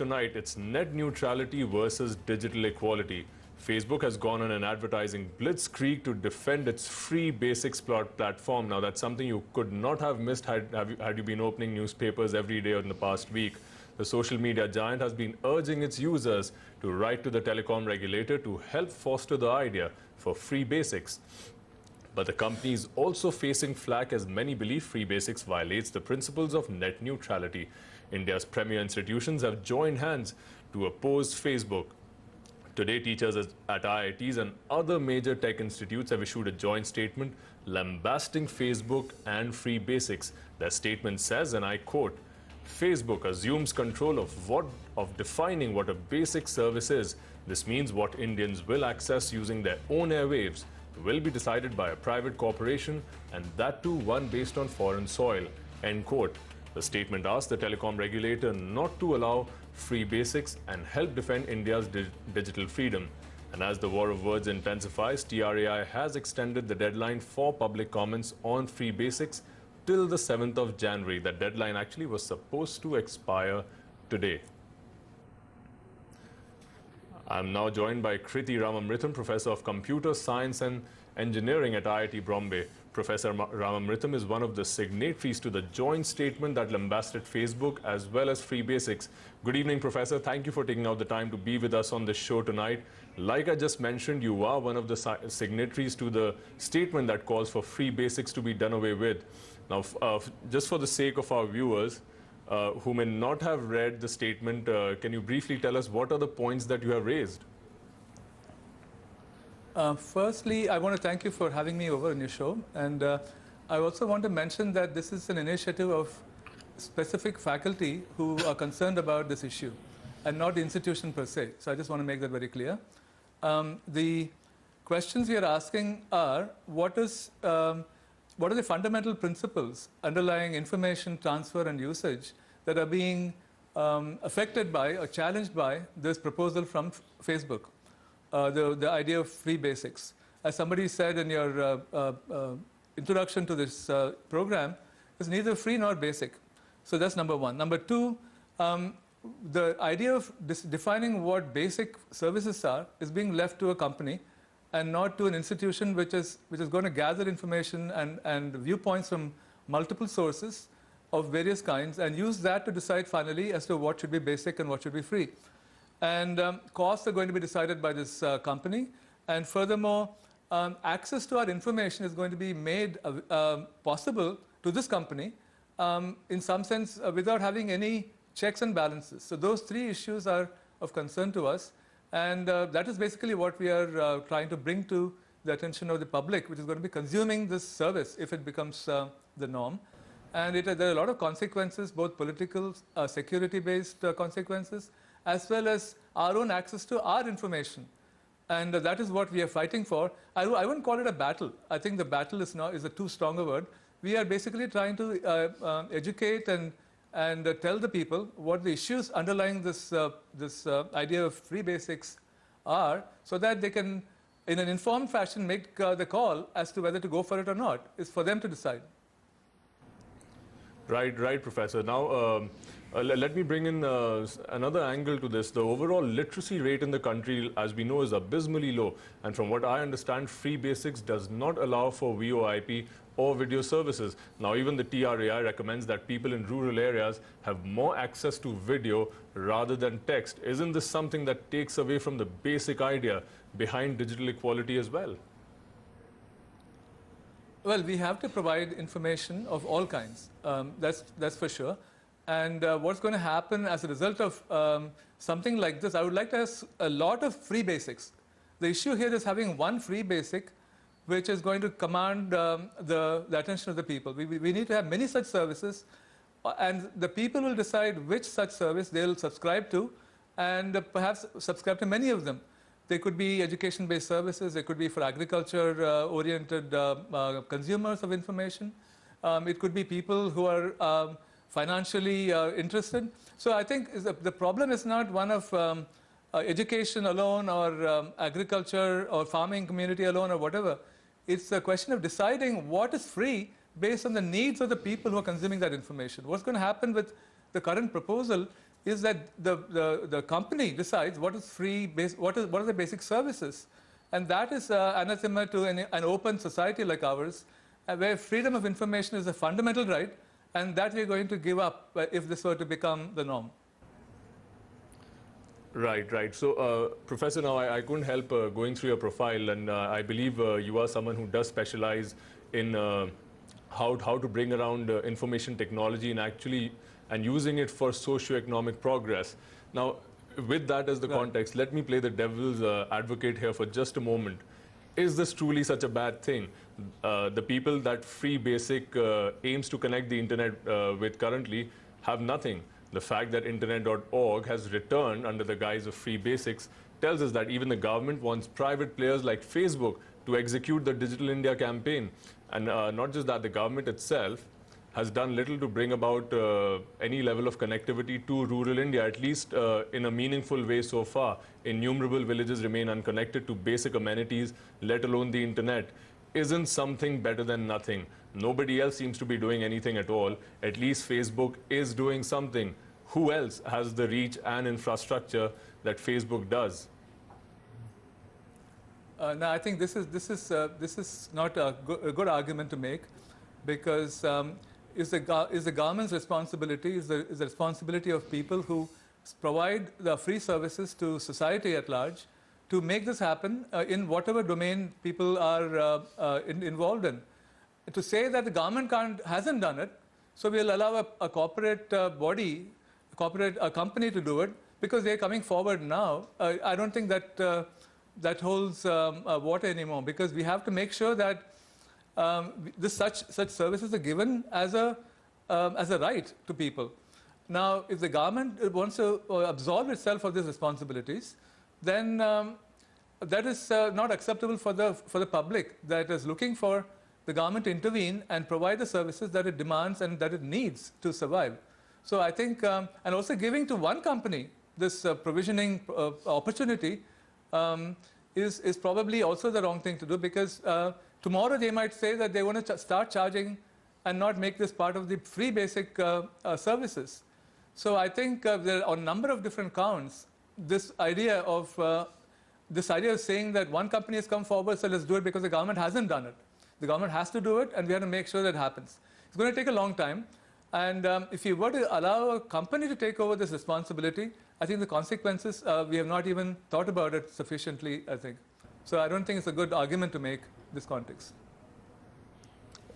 tonight, it's net neutrality versus digital equality. Facebook has gone on an advertising blitzkrieg to defend its free basics platform. Now, that's something you could not have missed had you been opening newspapers every day in the past week. The social media giant has been urging its users to write to the telecom regulator to help foster the idea for free basics. But the company is also facing flack as many believe free basics violates the principles of net neutrality. India's premier institutions have joined hands to oppose Facebook. Today, teachers at IITs and other major tech institutes have issued a joint statement lambasting Facebook and free basics. Their statement says, and I quote, Facebook assumes control of defining what a basic service is. This means what Indians will access using their own airwaves will be decided by a private corporation, and that too one based on foreign soil, end quote. The statement asked the telecom regulator not to allow free basics and help defend India's digital freedom. And as the war of words intensifies, TRAI has extended the deadline for public comments on free basics till the 7th of January. That deadline actually was supposed to expire today. I'm now joined by Kriti Ramamritham, Professor of Computer Science and Engineering at IIT Bombay. Professor Ramamritham is one of the signatories to the joint statement that lambasted Facebook as well as free basics. Good evening, Professor. Thank you for taking out the time to be with us on this show tonight. Like I just mentioned, you are one of the signatories to the statement that calls for free basics to be done away with. Now, just for the sake of our viewers, who may not have read the statement, can you briefly tell us what are the points that you have raised? Firstly, I want to thank you for having me over on your show. And I also want to mention that this is an initiative of specific faculty who are concerned about this issue and not the institution per se. So I just want to make that very clear. The questions we are asking are, what are the fundamental principles underlying information transfer and usage that are being affected by or challenged by this proposal from Facebook, the idea of free basics? As somebody said in your introduction to this program, it's neither free nor basic. So that's number one. Number two, the idea of defining what basic services are is being left to a company and not to an institution which is going to gather information and viewpoints from multiple sources of various kinds and use that to decide finally as to what should be basic and what should be free. And costs are going to be decided by this company. And furthermore, access to our information is going to be made possible to this company in some sense without having any checks and balances. So those three issues are of concern to us. And that is basically what we are trying to bring to the attention of the public, which is going to be consuming this service if it becomes the norm. And there are a lot of consequences, both political, security-based consequences, as well as our own access to our information. And that is what we are fighting for. I wouldn't call it a battle. I think the battle is a too strong a word. We are basically trying to educate and tell the people what the issues underlying this idea of free basics are, so that they can, in an informed fashion, make the call as to whether to go for it or not. It's for them to decide. Right, Professor. Now, let me bring in another angle to this. The overall literacy rate in the country, as we know, is abysmally low. And from what I understand, free basics does not allow for VoIP or video services. Now, even the TRAI recommends that people in rural areas have more access to video rather than text. Isn't this something that takes away from the basic idea behind digital equality as well? Well, we have to provide information of all kinds. That's for sure. And what's going to happen as a result of something like this, I would like to have a lot of free basics. The issue here is having one free basic which is going to command the attention of the people. We need to have many such services, and the people will decide which such service they'll subscribe to, and perhaps subscribe to many of them. They could be education-based services. They could be for agriculture-oriented consumers of information. It could be people who are financially interested. So I think the problem is not one of education alone or agriculture or farming community alone or whatever. It's a question of deciding what is free based on the needs of the people who are consuming that information. What's going to happen with the current proposal is that the company decides what is what are the basic services. And that is anathema to an open society like ours, where freedom of information is a fundamental right, and that we're going to give up if this were to become the norm. Right, right. So, Professor, now I couldn't help going through your profile, and I believe you are someone who does specialize in how to bring around information technology and using it for socio-economic progress. Now, with that as the context, let me play the devil's advocate here for just a moment. Is this truly such a bad thing? The people that Free Basic aims to connect the internet with currently have nothing. The fact that internet.org has returned under the guise of Free Basics tells us that even the government wants private players like Facebook to execute the Digital India campaign. And not just that, the government itself has done little to bring about any level of connectivity to rural India, at least in a meaningful way so far. Innumerable villages remain unconnected to basic amenities, let alone the internet. Isn't something better than nothing? Nobody else seems to be doing anything at all. At least Facebook is doing something. Who else has the reach and infrastructure that Facebook does? No, I think this is not a good argument to make, because is the government's responsibility, is the responsibility of people who provide the free services to society at large to make this happen in whatever domain people are involved in. To say that the government hasn't done it, so we'll allow a corporate body, a company to do it because they're coming forward now, I don't think that that holds water anymore, because we have to make sure that such services are given as a right to people. Now, if the government wants to absolve itself of these responsibilities, then that is not acceptable for the public that is looking for the government to intervene and provide the services that it demands and that it needs to survive. So I think, and also giving to one company this provisioning opportunity is probably also the wrong thing to do, because tomorrow they might say that they want to start charging and not make this part of the free basic services. So I think there are a number of different counts. This idea of saying that one company has come forward, so let's do it because the government hasn't done it. The government has to do it, and we have to make sure that happens. It's going to take a long time. And if you were to allow a company to take over this responsibility, I think the consequences, we have not even thought about it sufficiently, I think. So I don't think it's a good argument to make this context.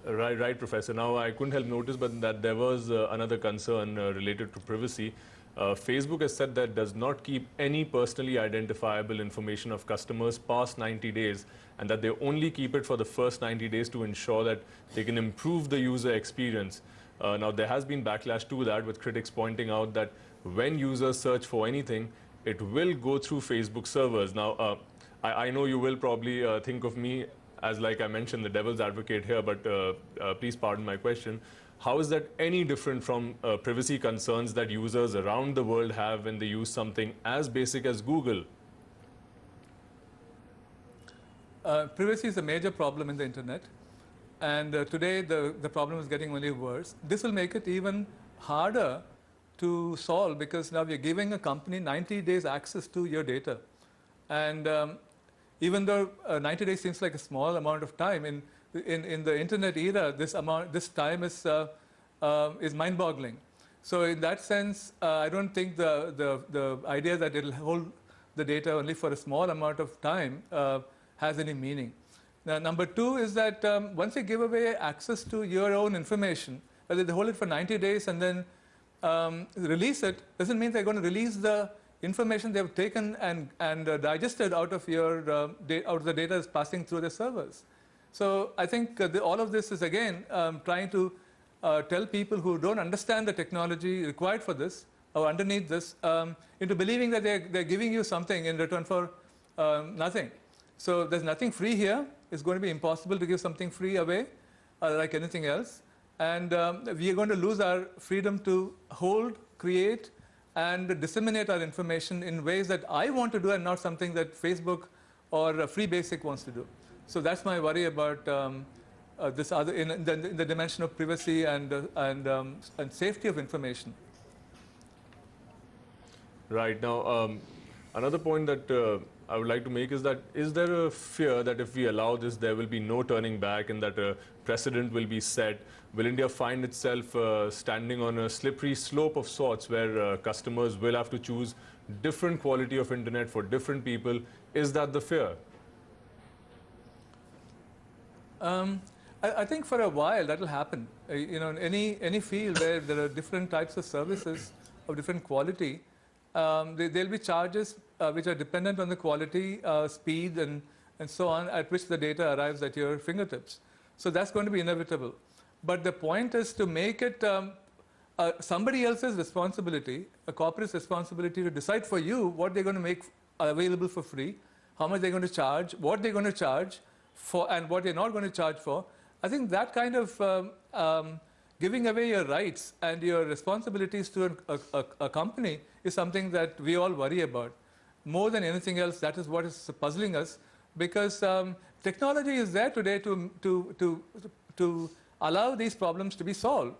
Right, Professor. Now, I couldn't help notice but that there was another concern related to privacy. Facebook has said that does not keep any personally identifiable information of customers past 90 days, and that they only keep it for the first 90 days to ensure that they can improve the user experience. Now, there has been backlash to that, with critics pointing out that when users search for anything, it will go through Facebook servers. Now, I know you will probably think of me as, like I mentioned, the devil's advocate here, but please pardon my question. How is that any different from privacy concerns that users around the world have when they use something as basic as Google? Privacy is a major problem in the internet. And today, the problem is getting only worse. This will make it even harder to solve, because now we're giving a company 90 days access to your data. And even though 90 days seems like a small amount of time, in the internet era, this time is mind-boggling. So in that sense, I don't think the idea that it'll hold the data only for a small amount of time has any meaning. Now, number two is that once you give away access to your own information, whether they hold it for 90 days and then release it, doesn't mean they're going to release the information they've taken and digested out of the data that's passing through the servers. So I think all of this is, again, trying to tell people who don't understand the technology required for this, or underneath this, into believing that they're giving you something in return for nothing. So there's nothing free here. It's going to be impossible to give something free away, like anything else. And we are going to lose our freedom to hold, create, and disseminate our information in ways that I want to do, and not something that Facebook or Free Basic wants to do. So that's my worry about this other in the dimension of privacy and safety of information. Right. Now, another point that I would like to make is there a fear that if we allow this, there will be no turning back and that a precedent will be set? Will India find itself standing on a slippery slope of sorts where customers will have to choose different quality of internet for different people? Is that the fear? I think for a while that will happen. You know, in any field where there are different types of services of different quality, there'll be charges which are dependent on the quality, speed, and so on, at which the data arrives at your fingertips. So that's going to be inevitable. But the point is to make it somebody else's responsibility, a corporate's responsibility to decide for you what they're going to make available for free, how much they're going to charge, what they're going to charge for, and what they're not going to charge for. I think that kind of giving away your rights and your responsibilities to a company is something that we all worry about. More than anything else, that is what is puzzling us, because technology is there today to allow these problems to be solved.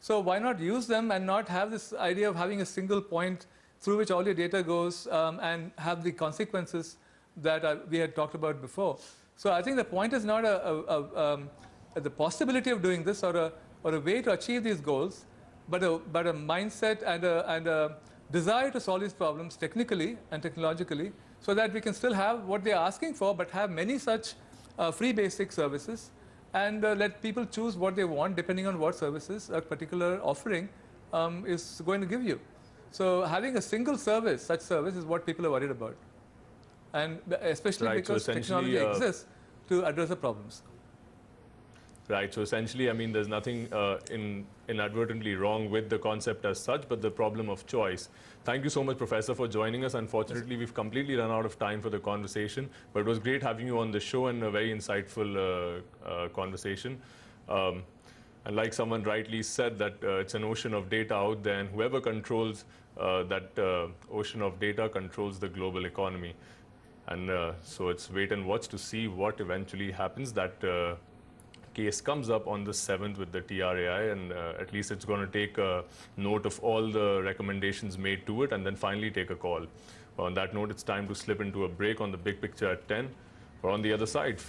So why not use them and not have this idea of having a single point through which all your data goes and have the consequences that we had talked about before. So I think the point is not the possibility of doing this or a way to achieve these goals, but a mindset and a desire to solve these problems technically and technologically, so that we can still have what they're asking for, but have many such free basic services, and let people choose what they want depending on what services a particular offering is going to give you. So having a single service, such service, is what people are worried about, and especially Right, because so technology exists to address the problems. Right. So essentially, I mean, there's nothing inadvertently wrong with the concept as such, but the problem of choice. Thank you so much, Professor, for joining us. Unfortunately, we've completely run out of time for the conversation, but it was great having you on the show and a very insightful conversation. And like someone rightly said, that it's an ocean of data out there, and whoever controls that ocean of data controls the global economy. And so it's wait and watch to see what eventually happens. That case comes up on the 7th with the TRAI, and at least it's going to take a note of all the recommendations made to it and then finally take a call. On that note, it's time to slip into a break on the Big Picture at 10. But on the other side,